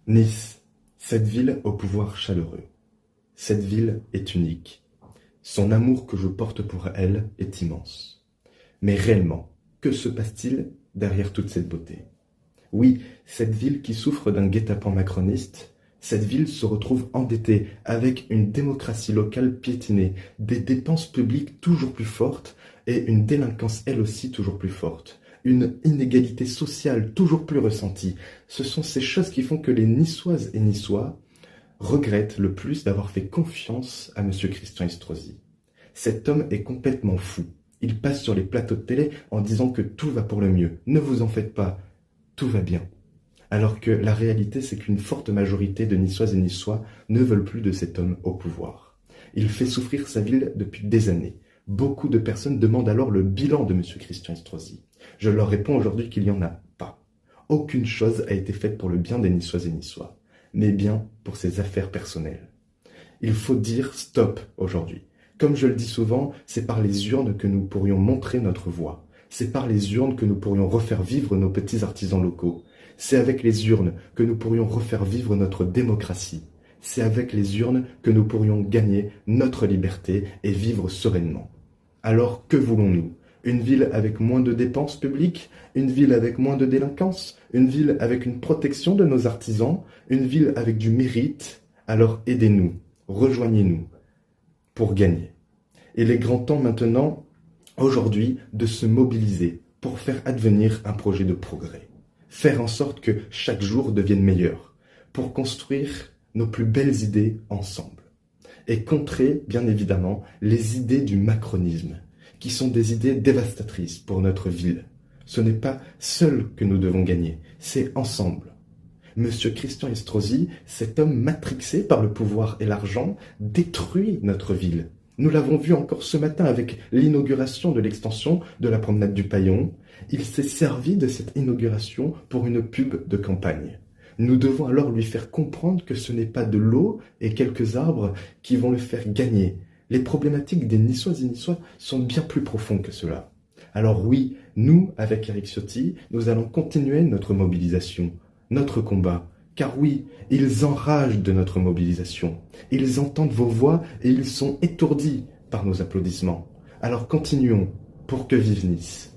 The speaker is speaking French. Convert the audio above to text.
Nice, cette ville au pouvoir chaleureux. Cette ville est unique. Son amour que je porte pour elle est immense. Mais réellement, que se passe-t-il derrière toute cette beauté? Oui, cette ville qui souffre d'un guet-apens macroniste, cette ville se retrouve endettée avec une démocratie locale piétinée, des dépenses publiques toujours plus fortes et une délinquance elle aussi toujours plus forte, une inégalité sociale toujours plus ressentie. Ce sont ces choses qui font que les Niçoises et Niçois regrettent le plus d'avoir fait confiance à monsieur Christian Estrosi. Cet homme est complètement fou. Il passe sur les plateaux de télé en disant que tout va pour le mieux. Ne vous en faites pas, tout va bien. Alors que la réalité, c'est qu'une forte majorité de Niçoises et Niçois ne veulent plus de cet homme au pouvoir. Il fait souffrir sa ville depuis des années. Beaucoup de personnes demandent alors le bilan de monsieur Christian Estrosi. Je leur réponds aujourd'hui qu'il n'y en a pas. Aucune chose a été faite pour le bien des Niçoises et Niçois, mais bien pour ses affaires personnelles. Il faut dire stop aujourd'hui. Comme je le dis souvent, c'est par les urnes que nous pourrions montrer notre voix. C'est par les urnes que nous pourrions refaire vivre nos petits artisans locaux. C'est avec les urnes que nous pourrions refaire vivre notre démocratie. C'est avec les urnes que nous pourrions gagner notre liberté et vivre sereinement. Alors que voulons-nous? Une ville avec moins de dépenses publiques? Une ville avec moins de délinquance? Une ville avec une protection de nos artisans? Une ville avec du mérite? Alors aidez-nous, rejoignez-nous pour gagner. Il est grand temps maintenant, aujourd'hui, de se mobiliser pour faire advenir un projet de progrès. Faire en sorte que chaque jour devienne meilleur, pour construire nos plus belles idées ensemble. Et contrer, bien évidemment, les idées du macronisme, qui sont des idées dévastatrices pour notre ville. Ce n'est pas seul que nous devons gagner, c'est ensemble. Monsieur Christian Estrosi, cet homme matrixé par le pouvoir et l'argent, détruit notre ville. Nous l'avons vu encore ce matin avec l'inauguration de l'extension de la promenade du Paillon. Il s'est servi de cette inauguration pour une pub de campagne. Nous devons alors lui faire comprendre que ce n'est pas de l'eau et quelques arbres qui vont le faire gagner. Les problématiques des Niçoises et Niçois sont bien plus profondes que cela. Alors oui, nous, avec Éric Ciotti, nous allons continuer notre mobilisation, notre combat. Car oui, ils enragent de notre mobilisation. Ils entendent vos voix et ils sont étourdis par nos applaudissements. Alors continuons pour que vive Nice.